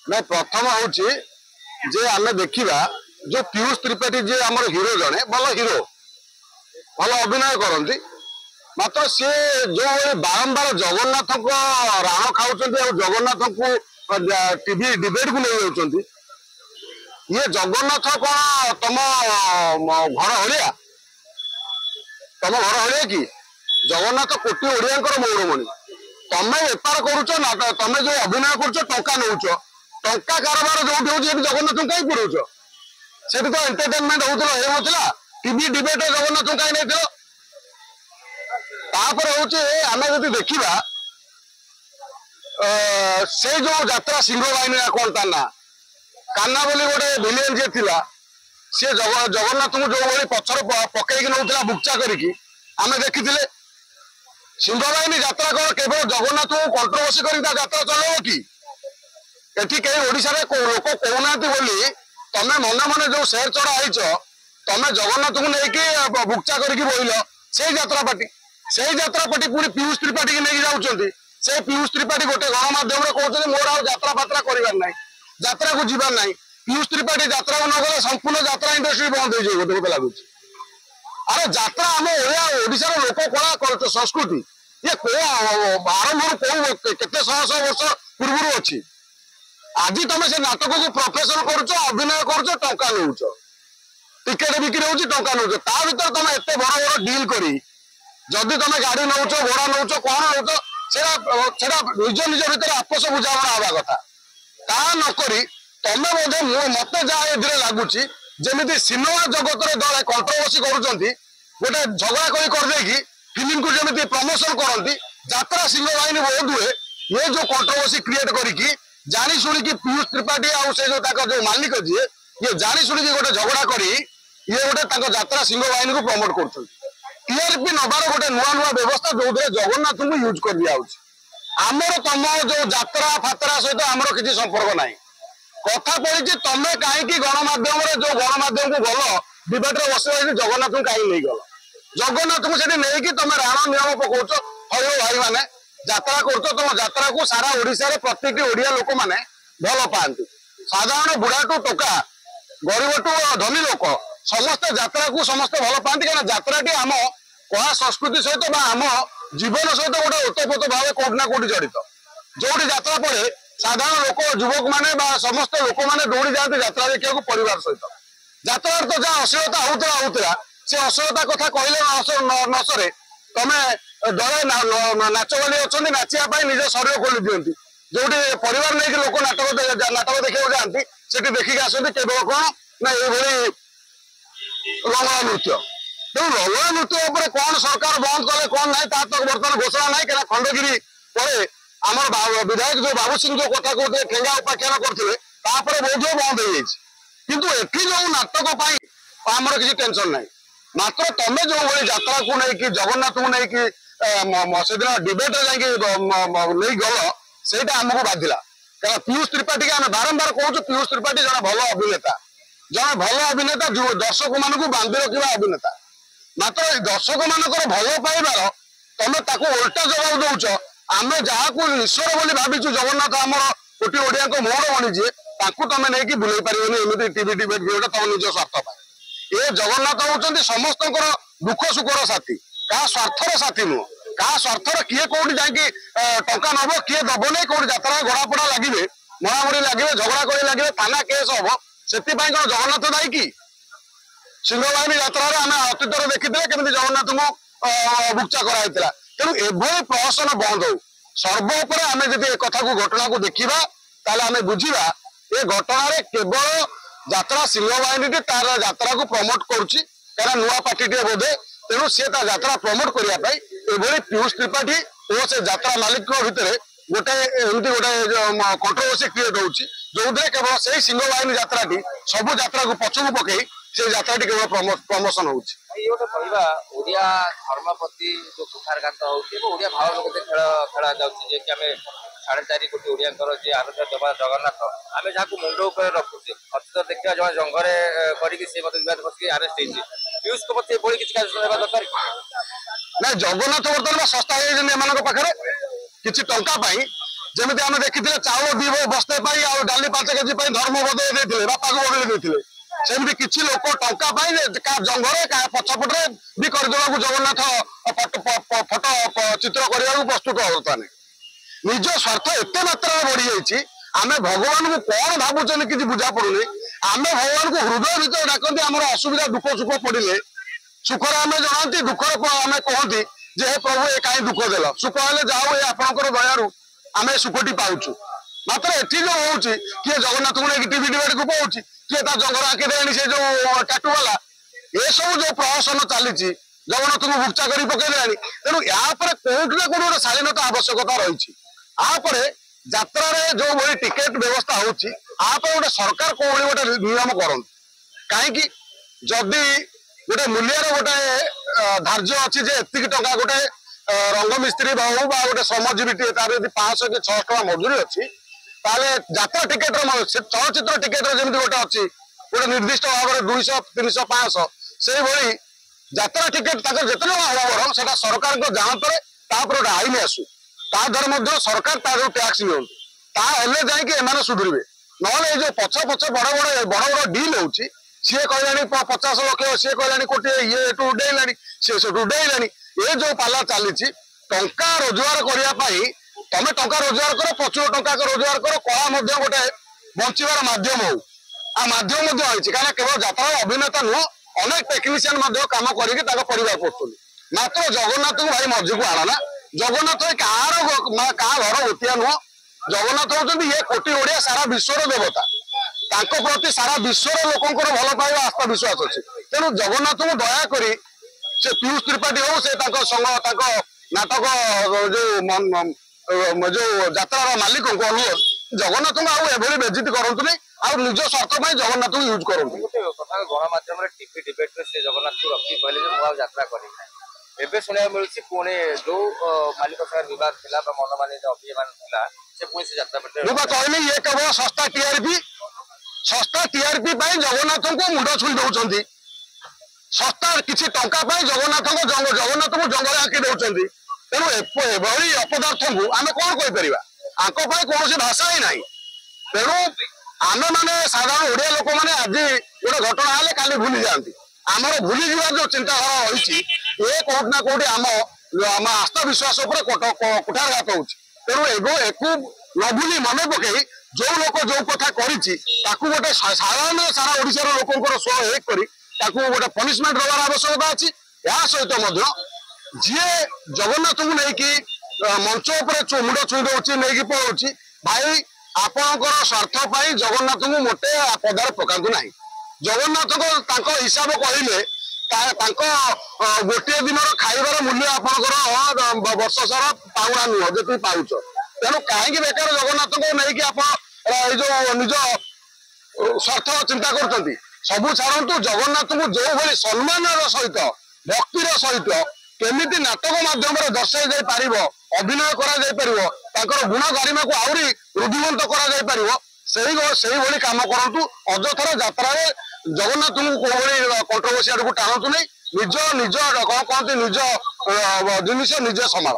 ना प्रथम हूँ जे आम देखा जो पीयूष त्रिपाठी जी आम हिरो जड़े भल हिरो भल अभिनय करती मात्र सी जो बारंबार जगन्नाथ को राण खाऊँ जगन्नाथ को टीवी डिबेट को नहीं जाऊँ ये जगन्नाथ कौन तुम घर हलिया तुम घर हलिया कि जगन्नाथ कोटी ओडिया मौरमणि तमें बेपार करुच ना तमें जो अभिनय करुच टंका नौच टंका कारोबार जो जगन्नाथ कहीं पुरौच से तो एंटरटेनमेंट होता टीवी डिबेट जगन्नाथ कहीं नहीं तापर हूँ आम जब देखा से जो यात्रा सिंह बाहिनी कौन ता ना कान्ना बोली गोटे विलेन जी थिला सी जगन्नाथ को जो भाई पछर पकईक नौला बुक्चा करिकी आम देखी सिंह बाहिनी यात्रा कौन केवल जगन्नाथ को कंट्रोवर्सी कर यात्रा चलो कि एटी कहीं ओडिशा लोक कहना बोली तमें मने मने जो शेर चढ़ा आईच तमें जगन्नाथ को लेकिन बुक्चा करके बोल से यात्रा पार्टी पुणी पीयूष त्रिपाठी की नहीं जाऊँच से पीयूष त्रिपाठी गोटे गणमाध्यम कहते मोर आ यात्रा फात्रा कर यात्रा को जीवार ना पीयूष त्रिपाठी यात्रा को नगले संपूर्ण यात्रा इंडस्ट्री बंद हो गोटे गोटे लगुच अरे यात्रा आम ओडिशार लोक कला संस्कृति ये आरंभ कौ शह शह वर्ष पूर्व अच्छी आज तुम से नाटक को प्रोफेशन करुच अभिनय करुच टंका नौच टिकेट बिक्री होची टंका नौच ता भीतर तुम एत बड़ बड़ डील करी जदि तुम गाड़ी नौच घोड़ा नौच कौन नौच से निज निज भर आपस बुझाणा हवा कथा ता नक तमें बोधे मत जहाँ लगुच जमी सिनेमा जगत दले कंट्रोवर्सी करुँच गोटे झगड़ा करदेकी फिल्म को जमी प्रमोशन करती यात्रा सिंह बाहिनी बहुत हुए ये जो कंट्रोवर्सी क्रिएट करी जानी शुणिकी पीयूष त्रिपाठी आउ से जो मालिक जी ये जानी शुणिकी गोटे झगड़ा करी ये गोटे यात्रा सिंह बाहिनी को प्रमोट कर टीआरपी नबार गोटे नुआ नुआ व्यवस्था जो जगन्नाथ को यूज कर दिया आमर तुम जो यात्रा फात्रा सहित आमर किसी संपर्क ना कथा पड़ी तमें कहीं गणमाध्यम जो गणमाध्यम को गल डिबेट बस जगन्नाथ को कहीं नहीं गल जगन्नाथ को से नहीं तुम राण नियम पकाच हलो भाई मैंने यात्रा कर तुम यात्रा को सारा ओडिशा प्रत्येक ओडिया लोक मैंने भल पाती साधारण बुढ़ा टू टोका गरीब टू धनी लोक समस्त यात्रा को समस्त भल पाती क्या यात्राटी आम कला संस्कृति सहित आम जीवन सहित गोटे ओतप्रोत भाव कौटना कौटी जड़ित जो यात्रा पड़े साधारण लोक युवक मैंने समस्त लोक मैंने दौड़ी जाते यात्रा देखा परिवार सहित यात्रा तो जहाँ अश्लीलता होता से अश्लीलता कथा कहले नसरे तमें दले नाच वाली अच्छा नाचापी निज शरीर खोली दिखती जो परिवार नहीं लोक नाटक देखा जाती से देखिक आसती केवल कौन ना ये लंगड़ा नृत्य तेणु लंगड़ा नृत्य उपर कौन सरकार बंद कले कौन ना तक बर्तमान घोषणा ना क्या खंडगिरी पर आम विधायक जो बाबू सिंह जो कथा कहते ठेंगा उपाख्यान करते बोध बंद हो एटी जो नाटक आमर किसी टेंशन ना मात्र तमें जो भाई यात्रा को लेकिन जगन्नाथ को लेकिन से दिन डिबेट नहीं गल से आमको बाधिला क्या पीयूष त्रिपाठी आम बारंबार कहूँ पीयूष त्रिपाठी जन भल अभिनेता जन भल अभिनेता दर्शक मान बांधि रखा अभिनेता मात्र दर्शक मान भल पाइबार तुम उल्टा जवाब दौच आम जहाँ को ईश्वर बोली भाविचु जगन्नाथ आमर कोटी ओडिया मोड़ बनीजे तुम नहीं बुले पारे एमती टीवी डिबेट भी तुम निज स्वार्थ ये जगन्नाथ होती समस्त दुख सुखर साथी क्या स्वार्थर साथी नुह क्या स्वार्थर किए कौटी जाकि टंका नब किए दब नहीं कौट यात्रा गड़ापड़ा लगे मरामरी लगे झगड़ा कर लगे थाना केस हम से कौन जगन्नाथ दायी कि सिंह बाहिनी यात्रा आम अतीत देखी केमी जगन्नाथ को बुक्चा कराई तेणु एभली प्रहसन बंद हो सर्वोपर आम जब एक कथा को घटना को देखा आम बुझा ये घटना केवल यात्रा सिंह बाहिनी तार यात्रा को प्रमोट करुच्ची क्या नुआ पार्टी बोधे तेणु सी यात्रा प्रमोट करने पीयूष त्रिपाठी और से यात्रा मालिक भितर गोटे एमती गोटे कंट्रोवर्सी क्रिएट होची जो केवल से सिंह बाहिनी यात्राटी सब यात्रा को पछक पकई से यात्राटी केवल प्रमोशन होची ओडिया धर्म प्रति जो कुठारघात होडिया भाव लोक खेला जाऊँगी आम 4.5 कोटी ओडिया जी आराध्य देवा जगन्नाथ आम जहाँ मुंड उपर रखुचे अतीत देखा जब जंगरे करके आरेस्ट हो पीयूष को प्रति एभली किसी कार्य दरकार ना जगन्नाथ बर्तमान सस्ता पाखे किसी टंका ଯେମିତି ଆମେ ଦେଖିଥିଲେ ଚାଉଳ 2 ବସ୍ତା ପାଇଁ ଆଉ ଡାଲି 5 କେଜି ପାଇଁ ଧର୍ମ ବଦଳେଇ ଦେଇଥିଲେ, ବାପାକୁ ବଦଳେଇ ଦେଇଥିଲେ। ସେମିତି କିଛି ଲୋକ ଟଙ୍କା ପାଇଁ କାହା ଜଙ୍ଗରେ କାହା ପଛପଟରେ ବି କରିଦେବାକୁ ଜଗନ୍ନାଥ ଫଟୋ ଚିତ୍ର କରିବାକୁ ପ୍ରସ୍ତୁତ ବର୍ତ୍ତମାନ। ନିଜ ସ୍ୱାର୍ଥ ଏତେ ମାତ୍ରାରେ ବଢି ଯାଇଛି, ଆମେ ଭଗବାନଙ୍କୁ କଣ ଭାବୁଛନ୍ତି କିଛି ବୁଝା ପଡୁନି। ଆମେ ଭଗବାନଙ୍କୁ ହୃଦୟ ଭିତରେ ଡାକନ୍ତି, ଆମର ଅସୁବିଧା ଦୁଃଖ ସୁଖ ପଡିଲେ ସୁଖରେ ଆମେ ଜଣାନ୍ତି, ଦୁଃଖରେ ଆମେ କହନ୍ତି ଯେ ହେ ପ୍ରଭୁ ଏ କାହିଁ ଦୁଃଖ ଦେଲ, ସୁଖ ହେଲେ ଯାଉ ଏ ଆପଣଙ୍କର ଦୟାରୁ ଆମେ ସୁଖଟି ପାଉଛୁ। ମାତ୍ର ଏଠି ଯୋଉ ହଉଛି, କିଏ ଜଗନ୍ନାଥଙ୍କୁ ନେଇକି ଟିଭି ଡିବେଟକୁ ପଳଉଛି, କିଏ ତା ଜଙ୍ଗର ଆଙ୍କି ଦେଲେଣି ସେ ଯୋଉ ଟାଟୁ ବାଲା, ଏସବୁ ଯୋଉ ପ୍ରହସନ ଚାଲିଛି ଜଗନ୍ନାଥଙ୍କୁ ବୁକ୍ଚା କରି ପକେଇ ଦେଲାଣି। ତେଣୁ ୟା ଉପରେ କୋଉଠି ନା କୋଉଠି ଗୋଟେ ଶାଳୀନତା ଆବଶ୍ୟକତା ରହିଛି। ଆପରେ ଯାତ୍ରାରେ ଯୋଉ ଭଳି ଟିକେଟ ବ୍ୟବସ୍ଥା ହଉଛି, ଆପରେ ଗୋଟେ ସରକାର କୋଉଭଳି ଗୋଟେ ନିୟମ କରନ୍ତୁ। କାହିଁକି ଯଦି ଗୋଟେ ମୂଲ୍ୟର ଗୋଟେ ଧାର୍ଯ୍ୟ ଅଛି ଯେ ଏତିକି ଟଙ୍କା ଗୋଟେ ରଙ୍ଗ ମିସ୍ତ୍ରୀ ହଉ ବା ଗୋଟେ ଶ୍ରମଜୀବୀ ତାର ଯଦି 500 କି 600 ଟଙ୍କା ମଜୁରୀ ଅଛି, ତାହେଲେ ଯାତ୍ରା ଟିକେଟର ଚଳଚ୍ଚିତ୍ର ଟିକେଟର ଯେମିତି ଗୋଟେ ଅଛି ଗୋଟେ ନିର୍ଦ୍ଦିଷ୍ଟ ଭାବରେ 200, 300, 500, ସେଇଭଳି ଯାତ୍ରା ଟିକେଟ ତାଙ୍କର ଯେତେ ଟଙ୍କା ହବ ବରଂ ସେଟା ସରକାରଙ୍କ ଜାଣତରେ ତାପରେ ଗୋଟେ ଆଇନ ଆସୁ, ତା ଦ୍ୱାରା ମଧ୍ୟ ସରକାର ତା ଯୋଉ ଟ୍ୟାକ୍ସ ନିଅନ୍ତୁ, ତାହେଲେ ଯାଇକି ଏମାନେ ସୁଧୁରିବେ। ନହେଲେ ଏଇ ଯୋଉ ପଛ ବଡ ଡିଲ୍ ହଉଛି, ସିଏ କହିଲାଣି 50 ଲକ୍ଷ, ସିଏ କହିଲାଣି କୋଟିଏ, ଇଏ ଏଠୁ ଉଡେଇଲାଣି, ସିଏ ସେଠୁ ଉଡେଇଲାଣି, ଏ ଯୋଉ ପାଲା ଚାଲିଛି। ଟଙ୍କା ରୋଜଗାର କରିବା ପାଇଁ ତମେ ଟଙ୍କା ରୋଜଗାର କର, ପ୍ରଚୁର ଟଙ୍କା ରୋଜଗାର କର, କଳା ମଧ୍ୟ ଗୋଟେ ବଞ୍ଚିବାର ମାଧ୍ୟମ ହଉ, ଆଉ ମାଧ୍ୟମ ମଧ୍ୟ ହେଇଛି। କାହିଁକିନା କେବଳ ଯାତ୍ରାର ଅଭିନେତା ନୁହଁ, ଅନେକ ଟେକ୍ନିସିଆନ ମଧ୍ୟ କାମ କରିକି ତାଙ୍କ ପରିବାର କରୁଛନ୍ତି। ମାତ୍ର ଜଗନ୍ନାଥଙ୍କୁ ଭାଇ ମଝିକୁ ଆଣନା। ଜଗନ୍ନାଥ କାହା ଘର ଗୋଟିଆ ନୁହଁ, ଜଗନ୍ନାଥ ହଉଛନ୍ତି ଇଏ କୋଟି ଓଡିଆ ସାରା ବିଶ୍ୱର ଦେବତା। ତାଙ୍କ ପ୍ରତି ସାରା ବିଶ୍ୱର ଲୋକଙ୍କର ଭଲ ପାଇବା ଆସ୍ଥା ବିଶ୍ୱାସ ଅଛି। ତେଣୁ ଜଗନ୍ନାଥଙ୍କୁ ଦୟାକରି ସେ ପିୟୁଷ ତ୍ରିପାଠୀ ହଉ, ସେ ତାଙ୍କ ନାଟକ ଯୋଉ ଯାତ୍ରାର ମାଲିକଙ୍କୁ ଅନୁରୋଧ, ଜଗନ୍ନାଥଙ୍କୁ ଆଉ ଏଭଳି ବେଜିତ କରନ୍ତୁନି, ଆଉ ନିଜ ସ୍ୱାର୍ଥ ପାଇଁ ଜଗନ୍ନାଥଙ୍କୁ ୟୁଜ କରନ୍ତୁ। ଗୋଟେ କଥା ଗଣମାଧ୍ୟମରେ ଟିଭି ଡିବେଟରେ ସେ ଜଗନ୍ନାଥଙ୍କୁ ରଖି କହିଲେ ଯେ ମୁଁ ଆଉ ଯାତ୍ରା କରିବି ନାହିଁ। ଏବେ ଶୁଣିବାକୁ ମିଳୁଛି ପୁଣି ଯୋଉ ମାଲିକ ସାଙ୍ଗରେ ବିବାଦ ଥିଲା ବା ମନମାନି ଅଭିମାନ ଥିଲା, ସେ ପୁଣି ସେ ଯାତ୍ରା ପଟେ। ମୁଁ କହିଲି ଇଏ କେବଳ ଶସ୍ତା ଟିଆରପି ପାଇଁ ଜଗନ୍ନାଥଙ୍କୁ ମୁଣ୍ଡ ଛୁଇଁ ଦଉଛନ୍ତି। ଶସ୍ତା କିଛି ଟଙ୍କା ପାଇଁ ଜଗନ୍ନାଥଙ୍କୁ ଜଙ୍ଗରେ ଆଙ୍କି ଦଉଛନ୍ତି। ତେଣୁ ଏଭଳି ଅପଦାର୍ଥଙ୍କୁ ଆମେ କଣ କହିପାରିବା? ଆଙ୍କ ପାଇଁ କୌଣସି ଭାଷା ହିଁ ନାହିଁ। ତେଣୁ ଆମେ ମାନେ ସାଧାରଣ ଓଡିଆ ଲୋକମାନେ ଆଜି ଗୋଟେ ଘଟଣା ହେଲେ କାଲି ଭୁଲି ଯାଆନ୍ତି। ଆମର ଭୁଲିଯିବାର ଯୋଉ ଚିନ୍ତାଧାରା ରହିଛି, ଏ କୋଉଠି ନା କୋଉଠି ଆମ ଆସ୍ଥା ବିଶ୍ୱାସ ଉପରେ କୁଠାରଘାତ ହଉଛି। ତେଣୁ ଏକୁ ନ ଭୁଲି ମନେ ପକେଇ ଯୋଉ ଲୋକ ଯୋଉ କଥା କରିଛି ତାକୁ ଗୋଟେ ସାରା ଓଡିଶାର ଲୋକଙ୍କର ସ୍ୱର ଏକ କରି ତାକୁ ଗୋଟେ ପନିଶମେଣ୍ଟ ଦେବାର ଆବଶ୍ୟକତା ଅଛି। ଏହା ସହିତ ମଧ୍ୟ ଯିଏ ଜଗନ୍ନାଥଙ୍କୁ ନେଇକି ମଞ୍ଚ ଉପରେ ମୁଣ୍ଡ ଛୁଇଁ ଦଉଛି, ନେଇକି ପଳଉଛି, ଭାଇ ଆପଣଙ୍କର ସ୍ୱାର୍ଥ ପାଇଁ ଜଗନ୍ନାଥଙ୍କୁ ମୋଟେ ପଦାରେ ପକାନ୍ତୁ ନାହିଁ। ଜଗନ୍ନାଥଙ୍କ ତାଙ୍କ ହିସାବ କହିଲେ ତାଙ୍କ ଗୋଟିଏ ଦିନର ଖାଇବାର ମୂଲ୍ୟ ଆପଣଙ୍କର ବର୍ଷ ସାରା ପାଉଣା ନୁହଁ ଯେତିକି ପାଉଛ। ତେଣୁ କାହିଁକି ବେକାର ଜଗନ୍ନାଥଙ୍କୁ ନେଇକି ଆପଣ ଏଇ ଯୋଉ ନିଜ ସ୍ୱାର୍ଥ ଚିନ୍ତା କରୁଛନ୍ତି? ସବୁ ଛାଡ଼ନ୍ତୁ, ଜଗନ୍ନାଥଙ୍କୁ ଯୋଉଭଳି ସମ୍ମାନର ସହିତ ଭକ୍ତିର ସହିତ କେମିତି ନାଟକ ମାଧ୍ୟମରେ ଦର୍ଶାଇ ଯାଇ ପାରିବ, ଅଭିନୟ କରାଯାଇ ପାରିବ, ତାଙ୍କର ଗୁଣ ଗାରିମାକୁ ଆହୁରି ରୁଦ୍ଧିମନ୍ତ କରାଯାଇ ପାରିବ, ସେଇଭଳି କାମ କରନ୍ତୁ। ଅଯଥାର ଯାତ୍ରାରେ ଜଗନ୍ନାଥଙ୍କୁ କୋଉଭଳି କଣ୍ଟ୍ରୋଭର୍ସି ଆଡକୁ ଟାଣନ୍ତୁ ନାହିଁ। ନିଜ କଣ କହନ୍ତି, ନିଜ ଜିନିଷ ନିଜେ ସମ୍ଭାଳ।